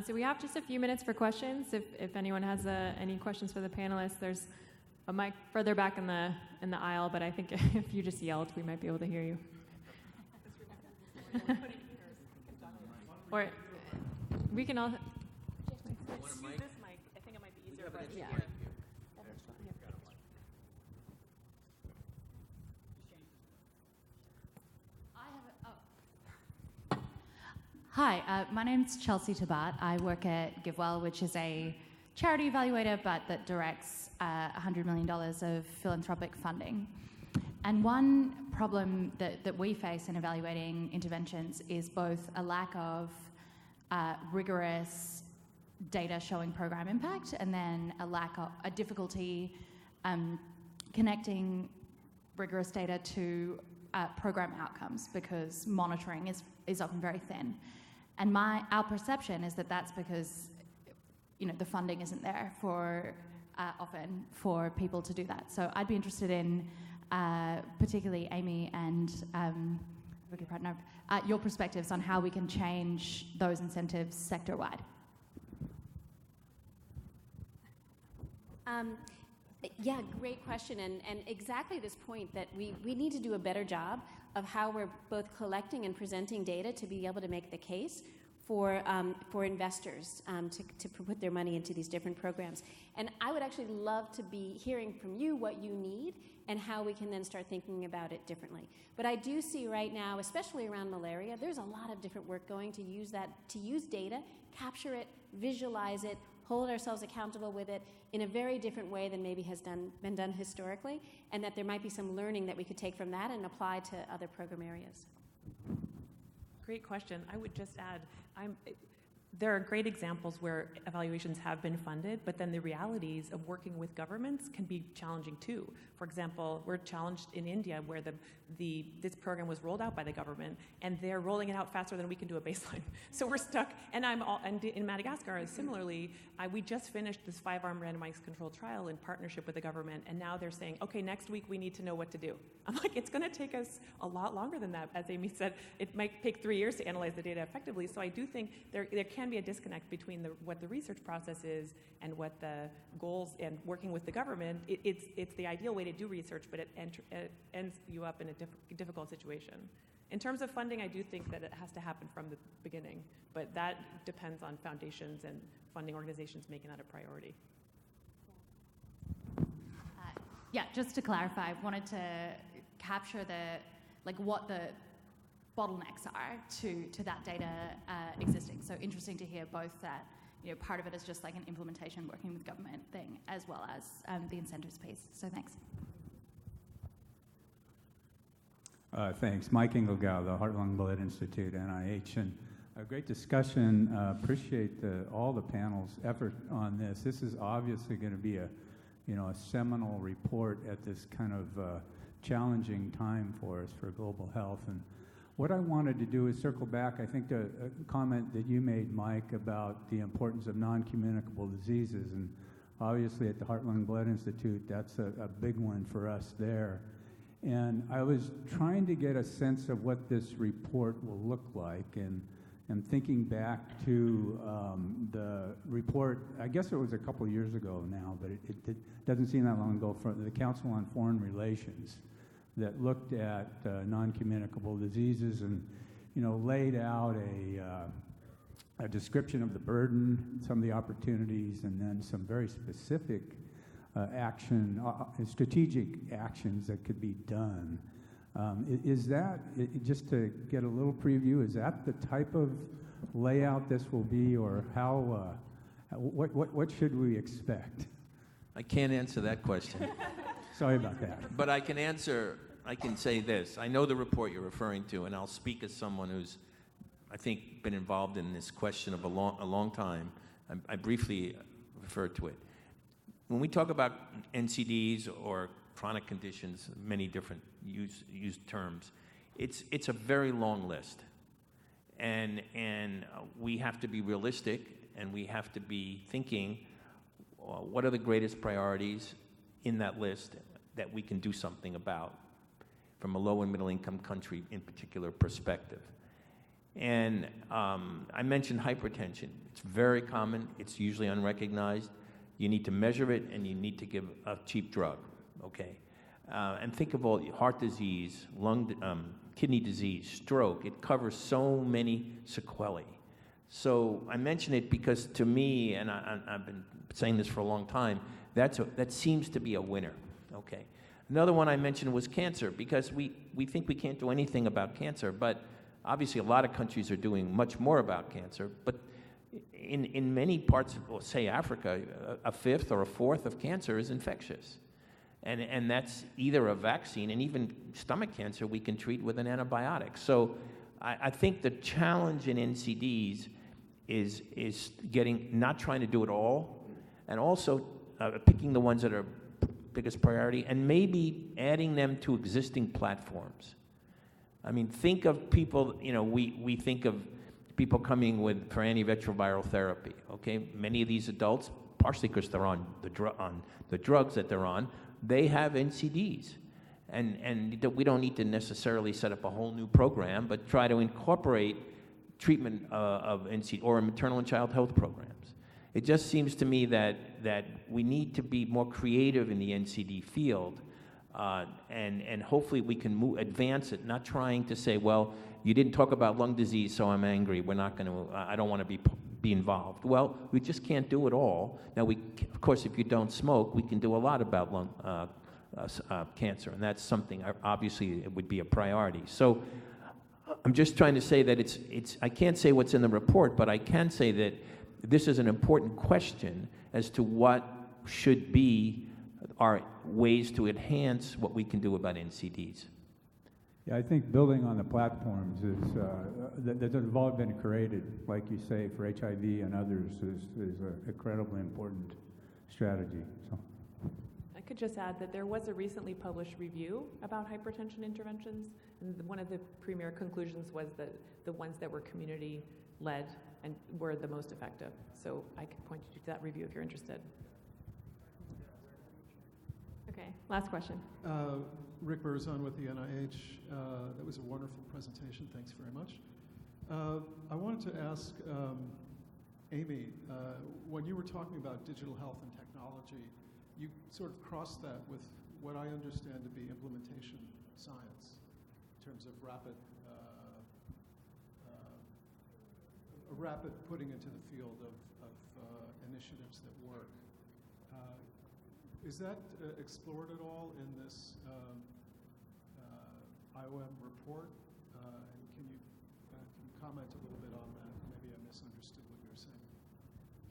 So we have just a few minutes for questions. If anyone has any questions for the panelists, there's a mic further back in the aisle, but I think if you just yelled, we might be able to hear you. Or we can all... Use this mic. I think it might be easier for us to hear. Hi, my name's Chelsea Tabat. I work at GiveWell, which is a charity evaluator, but that directs $100 million of philanthropic funding. And one problem that we face in evaluating interventions is both a lack of rigorous data showing program impact, and then a difficulty connecting rigorous data to program outcomes, because monitoring is often very thin. And our perception is that that's because the funding isn't there often for people to do that. So I'd be interested in particularly Amy and your perspectives on how we can change those incentives sector-wide. Yeah, great question, and exactly this point that we need to do a better job of how we're both collecting and presenting data to be able to make the case for investors to put their money into these different programs. And I would actually love to be hearing from you what you need and how we can then start thinking about it differently. But I do see right now, especially around malaria, there's a lot of different work going to use data, capture it, visualize it, hold ourselves accountable with it in a very different way than maybe has been done historically, and that there might be some learning that we could take from that and apply to other program areas. Great question. I would just add, there are great examples where evaluations have been funded, but then the realities of working with governments can be challenging too. For example, we're challenged in India where this program was rolled out by the government, and they're rolling it out faster than we can do a baseline. So we're stuck. And in Madagascar, similarly, we just finished this 5-arm randomized controlled trial in partnership with the government, and now they're saying, okay, next week we need to know what to do. I'm like, it's going to take us a lot longer than that. As Amy said, it might take 3 years to analyze the data effectively. So I do think there can be a disconnect between what the research process is and what the goals, and working with the government. It's the ideal way to do research, but it ends you up in a difficult situation. In terms of funding, I do think that it has to happen from the beginning, but that depends on foundations and funding organizations making that a priority. Yeah, just to clarify, I wanted to capture what the bottlenecks are to that data existing. So interesting to hear both that part of it is just like an implementation working with government thing, as well as the incentives piece. So thanks. Thanks. Mike Engelgau, the Heart, Lung, Blood Institute, NIH. And a great discussion. Appreciate all the panel's effort on this. This is obviously going to be a seminal report at this kind of challenging time for us for global health. And what I wanted to do is circle back, I think, to a comment that you made, Mike, about the importance of non-communicable diseases. And obviously at the Heart, Lung, Blood Institute, that's a big one for us there. And I was trying to get a sense of what this report will look like, and thinking back to the report, I guess it was a couple of years ago now, but it doesn't seem that long ago, from the Council on Foreign Relations, that looked at non-communicable diseases and laid out a description of the burden, some of the opportunities, and then some very specific strategic actions that could be done. Is that, just to get a little preview, is that the type of layout this will be, or how, what should we expect? I can't answer that question. Sorry about that. But I can say this. I know the report you're referring to, and I'll speak as someone who's, I think, been involved in this question of a long time. I briefly referred to it. When we talk about NCDs or chronic conditions, many different used terms, it's a very long list. And we have to be realistic, and we have to be thinking, what are the greatest priorities in that list that we can do something about from a low and middle income country in particular perspective. And I mentioned hypertension. It's very common. It's usually unrecognized. You need to measure it, and you need to give a cheap drug, okay? And think of all heart disease, kidney disease, stroke. It covers so many sequelae. So I mention it because to me, and I've been saying this for a long time, that seems to be a winner, okay? Another one I mentioned was cancer, because we think we can't do anything about cancer, but obviously a lot of countries are doing much more about cancer, but in many parts of, say, Africa, a fifth or a fourth of cancer is infectious. And that's either a vaccine, and even stomach cancer we can treat with an antibiotic. So I think the challenge in NCDs is not trying to do it all, and also picking the ones that are biggest priority, and maybe adding them to existing platforms. I mean, think of people, we think of people coming for antiretroviral therapy, okay? Many of these adults, partially because they're on the drugs that they're on, they have NCDs. And we don't need to necessarily set up a whole new program, but try to incorporate treatment of NCD or maternal and child health programs. It just seems to me that we need to be more creative in the NCD field, and hopefully we can advance it, not trying to say, well, you didn't talk about lung disease, so I'm angry. We're not going to, I don't want to be involved. Well, we just can't do it all. Now, of course, if you don't smoke, we can do a lot about lung cancer, and that's something, obviously, it would be a priority. So I'm just trying to say that I can't say what's in the report, but I can say that this is an important question as to what should be our ways to enhance what we can do about NCDs. Yeah, I think building on the platforms that have all been created, like you say, for HIV and others, is an incredibly important strategy. So. I could just add that there was a recently published review about hypertension interventions, and one of the premier conclusions was that the ones that were community-led and were the most effective. So I could point you to that review if you're interested. Okay, last question. Rick Berzon with the NIH. That was a wonderful presentation. Thanks very much. I wanted to ask Amy, when you were talking about digital health and technology, you sort of crossed that with what I understand to be implementation science in terms of rapid putting into the field of initiatives that work. Is that explored at all in this IOM report? And can you comment a little bit on that? Maybe I misunderstood what you were saying.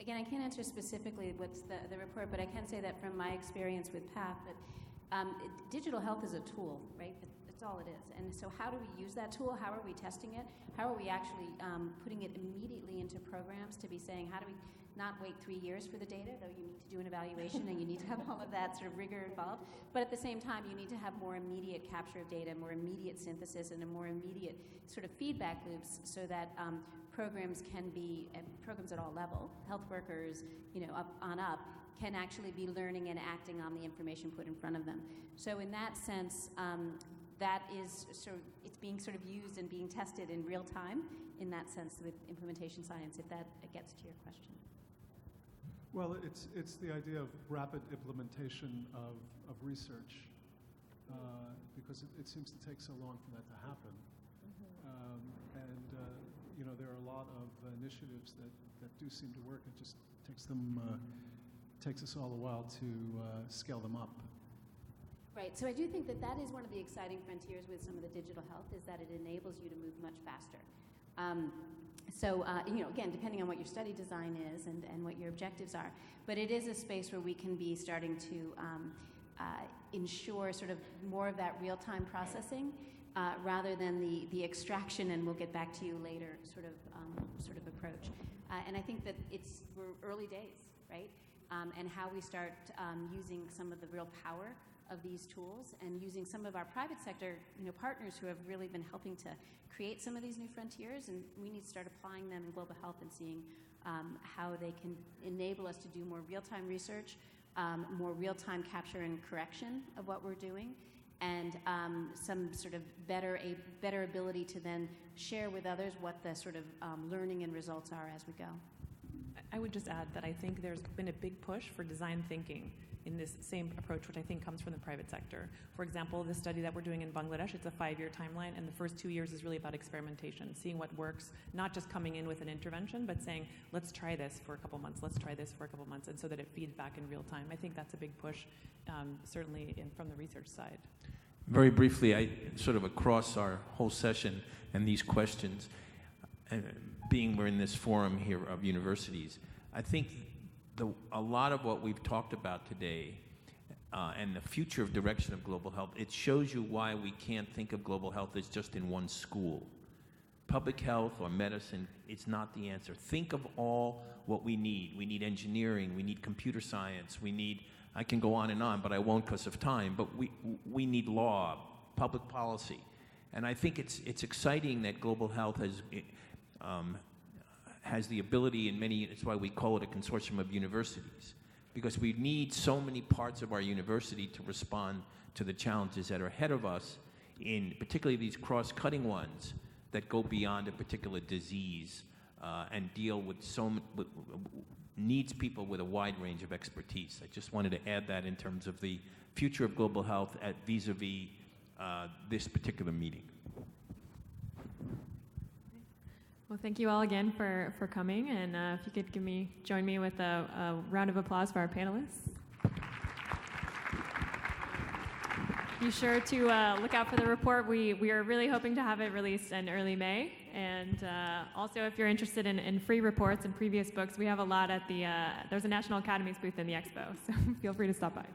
Again, I can't answer specifically what's the report, but I can say that from my experience with PATH, that digital health is a tool, right? That's all it is. And so how do we use that tool? How are we testing it? How are we actually putting it immediately into programs to be saying, how do we not wait 3 years for the data, though you need to do an evaluation and you need to have all of that sort of rigor involved. But at the same time, you need to have more immediate capture of data, more immediate synthesis, and a more immediate sort of feedback loops so that programs can be, and programs at all level, health workers, up on up, can actually be learning and acting on the information put in front of them. So in that sense, that is sort of, it's being sort of used and being tested in real time in that sense with implementation science, if that gets to your question. Well, it's the idea of rapid implementation of research, because it seems to take so long for that to happen. And there are a lot of initiatives that do seem to work. It just takes them takes us all a while to scale them up. Right, so I do think that that is one of the exciting frontiers with some of the digital health, is that it enables you to move much faster. Again, depending on what your study design is and what your objectives are, but it is a space where we can be starting to ensure sort of more of that real-time processing rather than the extraction and we'll get back to you later sort of approach. And I think that we're early days, right? And how we start using some of the real power of these tools and using some of our private sector partners who have really been helping to create some of these new frontiers, and we need to start applying them in global health and seeing how they can enable us to do more real-time research, more real-time capture and correction of what we're doing, and some sort of better ability to then share with others what the sort of learning and results are as we go. I would just add that I think there's been a big push for design thinking in this same approach, which I think comes from the private sector. For example, the study that we're doing in Bangladesh, it's a 5-year timeline, and the first 2 years is really about experimentation, seeing what works, not just coming in with an intervention, but saying, let's try this for a couple months, let's try this for a couple months, and so that it feeds back in real time. I think that's a big push, certainly from the research side. Very briefly, sort of across our whole session and these questions, being we're in this forum here of universities, I think a lot of what we've talked about today and the future of direction of global health, it shows you why we can't think of global health as just in one school. Public health or medicine is not the answer. Think of all what we need. We need engineering, we need computer science, we need, I can go on, but I won't because of time, but we need law, public policy. And I think it's exciting that global health has the ability in many, it's why we call it a consortium of universities, because we need so many parts of our university to respond to the challenges that are ahead of us, in particularly these cross-cutting ones that go beyond a particular disease and deal with needs people with a wide range of expertise. I just wanted to add that in terms of the future of global health vis-a-vis this particular meeting. Well, thank you all again for coming, and if you could join me with a round of applause for our panelists. Be sure to look out for the report. We are really hoping to have it released in early May, and also if you're interested in free reports and previous books, we have a lot at there's a National Academies booth in the expo, so feel free to stop by.